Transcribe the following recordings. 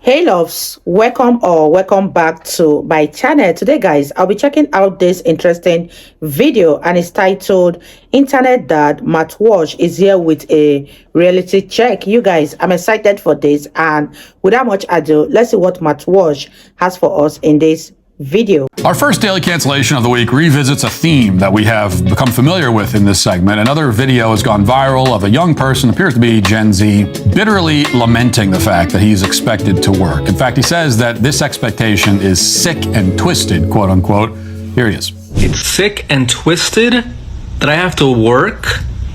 Hey loves, welcome back to my channel. Today guys, I'll be checking out this interesting video and it's titled Internet Dad Matt Walsh is here with a reality check. You guys, I'm excited for this, and without much ado, let's see what Matt Walsh has for us in this video. Our first daily cancellation of the week revisits a theme that we have become familiar with in this segment. Another video has gone viral of a young person, appears to be Gen Z, bitterly lamenting the fact that he's expected to work. In fact, he says that this expectation is sick and twisted, quote unquote. Here he is. It's sick and twisted that I have to work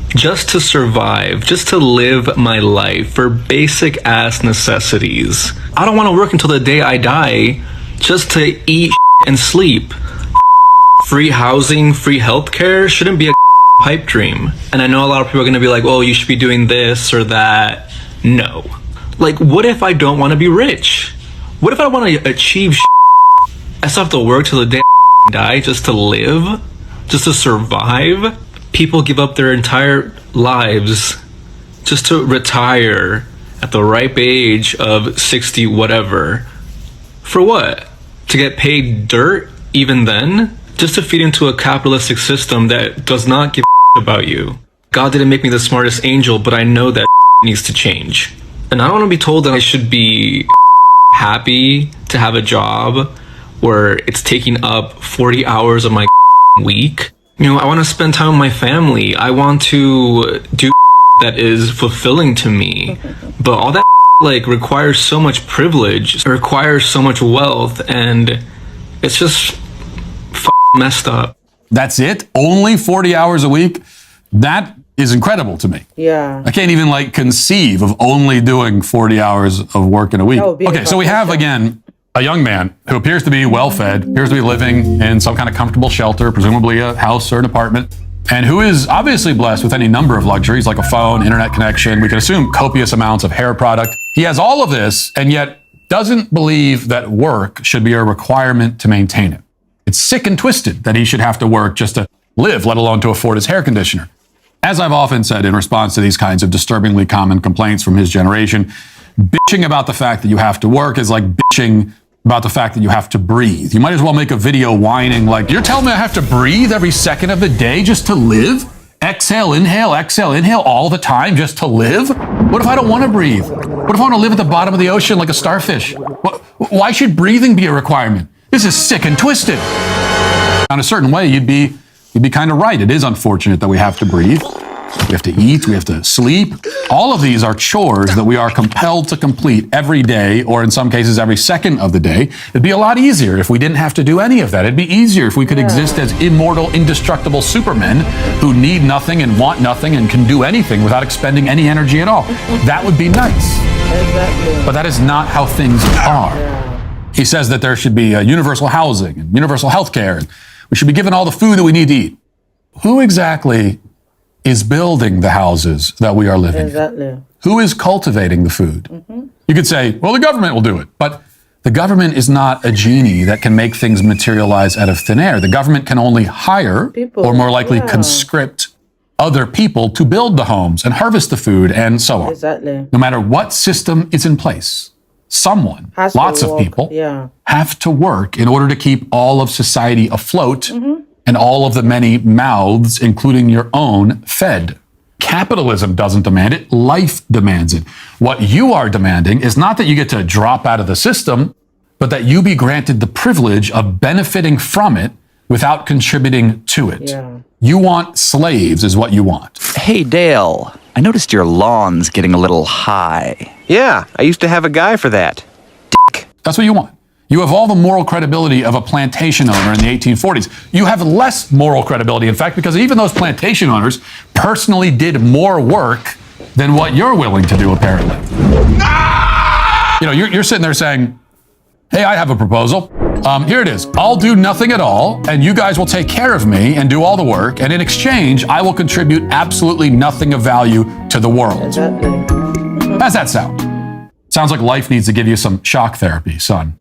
just to survive, just to live my life for basic ass necessities. I don't want to work until the day I die just to eat and sleep. Free housing, free healthcare shouldn't be a pipe dream. And I know a lot of people are going to be like, oh, you should be doing this or that. No. Like, what if I don't want to be rich? What if I want to achieve I still have to work till the day I die just to live? Just to survive? People give up their entire lives just to retire at the ripe age of 60 whatever. For what? To get paid dirt even then? Just to feed into a capitalistic system that does not give a about you. God didn't make me the smartest angel, but I know that needs to change. And I don't want to be told that I should be happy to have a job where it's taking up 40 hours of my week. You know, I want to spend time with my family. I want to do that is fulfilling to me. But all that like requires so much privilege, it requires so much wealth, and it's just messed up. That's it? Only 40 hours a week? That is incredible to me. Yeah. I can't even like conceive of only doing 40 hours of work in a week. Okay, so we have again a young man who appears to be well-fed, appears to be living in some kind of comfortable shelter, presumably a house or an apartment, and who is obviously blessed with any number of luxuries like a phone, internet connection, we can assume copious amounts of hair product. He has all of this and yet doesn't believe that work should be a requirement to maintain it. It's sick and twisted that he should have to work just to live, let alone to afford his hair conditioner. As I've often said in response to these kinds of disturbingly common complaints from his generation, bitching about the fact that you have to work is like bitching about the fact that you have to breathe. You might as well make a video whining like, you're telling me I have to breathe every second of the day just to live? Exhale, inhale all the time just to live? What if I don't want to breathe? What if I want to live at the bottom of the ocean like a starfish? Why should breathing be a requirement? This is sick and twisted. In a certain way, you'd be kind of right. It is unfortunate that we have to breathe. We have to eat, we have to sleep. All of these are chores that we are compelled to complete every day, or in some cases every second of the day. It'd be a lot easier if we didn't have to do any of that. It'd be easier if we could exist as immortal, indestructible supermen who need nothing and want nothing and can do anything without expending any energy at all. That would be nice. Exactly. But that is not how things are. He says that there should be universal housing and universal health care. We should be given all the food that we need to eat. Who exactly is building the houses that we are living in? Who is cultivating the food? You could say, well, the government will do it. But the government is not a genie that can make things materialize out of thin air. The government can only hire, or more likely conscript, other people to build the homes and harvest the food and so on. No matter what system is in place, someone, lots of people, have to work in order to keep all of society afloat and all of the many mouths, including your own, fed. Capitalism doesn't demand it, life demands it. What you are demanding is not that you get to drop out of the system, but that you be granted the privilege of benefiting from it without contributing to it. You want slaves is what you want. Hey, Dale, I noticed your lawn's getting a little high. Yeah, I used to have a guy for that. Dick. That's what you want. You have all the moral credibility of a plantation owner in the 1840s. You have less moral credibility, in fact, because even those plantation owners personally did more work than what you're willing to do, apparently. You know, you're sitting there saying, hey, I have a proposal. Here it is. I'll do nothing at all, and you guys will take care of me and do all the work, and in exchange, I will contribute absolutely nothing of value to the world. How's that sound? Sounds like life needs to give you some shock therapy, son.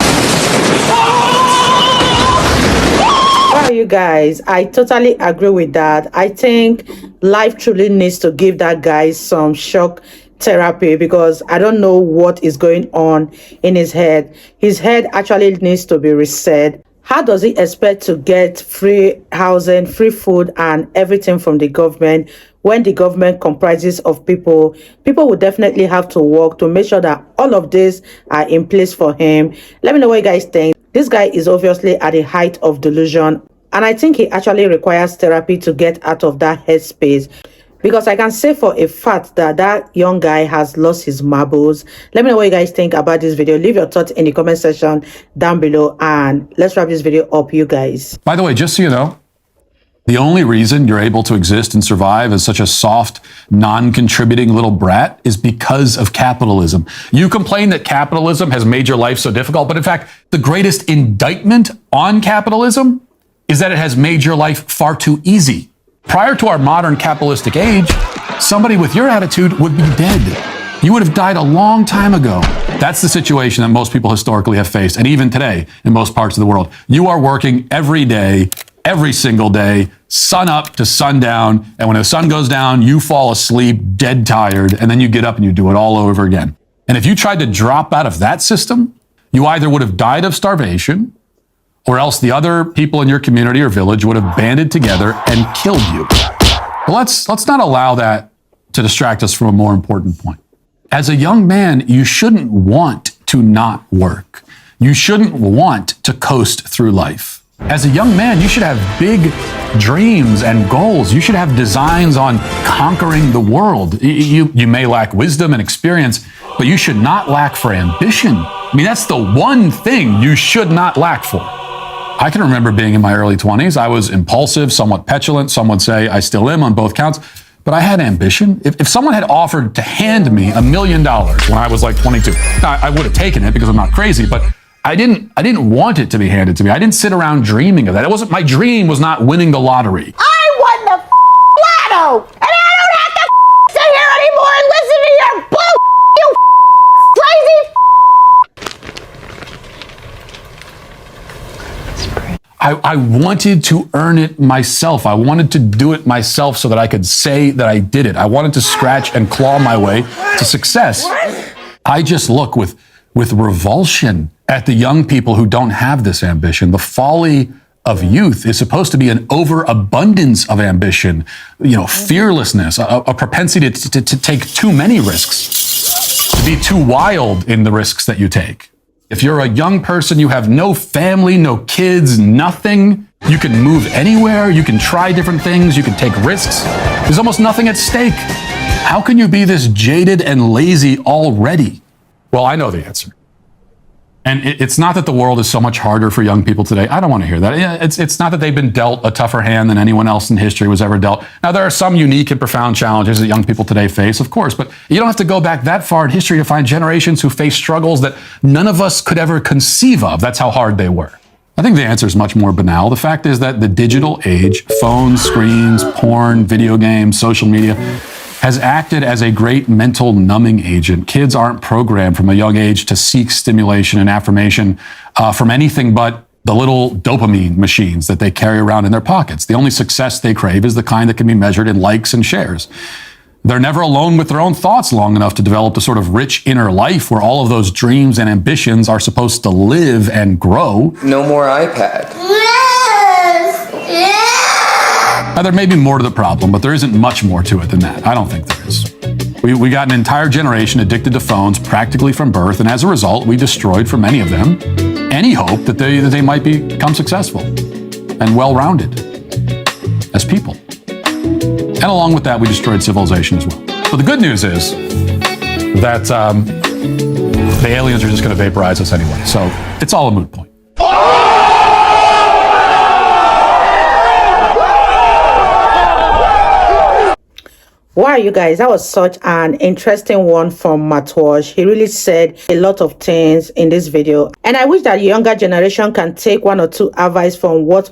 Wow, you guys, I totally agree with that. I think life truly needs to give that guy some shock therapy, because I don't know what is going on in his head. His head actually needs to be reset. How does he expect to get free housing, free food, and everything from the government when the government comprises of people? People will definitely have to work to make sure that all of this are in place for him. Let me know what you guys think. This guy is obviously at the height of delusion, and I think he actually requires therapy to get out of that headspace. Because I can say for a fact that that young guy has lost his marbles. Let me know what you guys think about this video. Leave your thoughts in the comment section down below. And let's wrap this video up, you guys. By the way, just so you know, the only reason you're able to exist and survive as such a soft, non-contributing little brat is because of capitalism. You complain that capitalism has made your life so difficult, but in fact, the greatest indictment on capitalism is that it has made your life far too easy. Prior to our modern capitalistic age, somebody with your attitude would be dead. You would have died a long time ago. That's the situation that most people historically have faced, and even today in most parts of the world. You are working every day, every single day, sun up to sundown, and when the sun goes down, you fall asleep dead tired, and then you get up and you do it all over again. And if you tried to drop out of that system, you either would have died of starvation, or else the other people in your community or village would have banded together and killed you. But let's not allow that to distract us from a more important point. As a young man, you shouldn't want to not work. You shouldn't want to coast through life. As a young man, you should have big dreams and goals. You should have designs on conquering the world. You may lack wisdom and experience, but you should not lack for ambition. I mean, that's the one thing you should not lack for. I can remember being in my early 20s. I was impulsive, somewhat petulant. Some would say I still am on both counts, but I had ambition. If someone had offered to hand me $1 million when I was like 22, now, I would have taken it because I'm not crazy, but I didn't want it to be handed to me. I didn't sit around dreaming of that. My dream was not winning the lottery. I won the lotto, and I don't have to sit here anymore and listen to your bull, you crazy. I wanted to earn it myself. I wanted to do it myself so that I could say that I did it. I wanted to scratch and claw my way to success. I just look with revulsion at the young people who don't have this ambition. The folly of youth is supposed to be an overabundance of ambition, fearlessness, a propensity to take too many risks, to be too wild in the risks that you take. If you're a young person, you have no family, no kids, nothing. You can move anywhere. You can try different things. You can take risks. There's almost nothing at stake. How can you be this jaded and lazy already? Well, I know the answer. And it's not that the world is so much harder for young people today. I don't want to hear that. It's not that they've been dealt a tougher hand than anyone else in history was ever dealt. Now, there are some unique and profound challenges that young people today face, of course, but you don't have to go back that far in history to find generations who face struggles that none of us could ever conceive of. That's how hard they were. I think the answer is much more banal. The fact is that the digital age, phones, screens, porn, video games, social media, has acted as a great mental numbing agent. Kids aren't programmed from a young age to seek stimulation and affirmation from anything but the little dopamine machines that they carry around in their pockets. The only success they crave is the kind that can be measured in likes and shares. They're never alone with their own thoughts long enough to develop the sort of rich inner life where all of those dreams and ambitions are supposed to live and grow. No more iPad. Now, there may be more to the problem, but there isn't much more to it than that. I don't think there is. We got an entire generation addicted to phones practically from birth, and as a result, we destroyed for many of them any hope that they might become successful and well-rounded as people. And along with that, we destroyed civilization as well. But the good news is that the aliens are just going to vaporize us anyway, so it's all a moot point. Wow, you guys, that was such an interesting one from Walsh. He really said a lot of things in this video, and I wish that younger generation can take one or two advice from what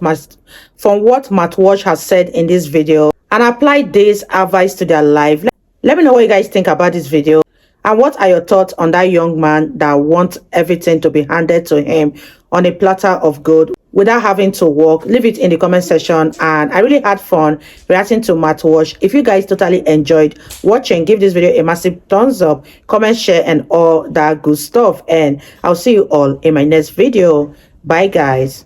Walsh has said in this video and apply this advice to their life. Let me know what you guys think about this video, and what are your thoughts on that young man that wants everything to be handed to him on a platter of gold. without having to work? Leave it in the comment section. And I really had fun reacting to Matt Walsh. If you guys totally enjoyed watching, give this video a massive thumbs up, comment, share, and all that good stuff. And I'll see you all in my next video. Bye guys.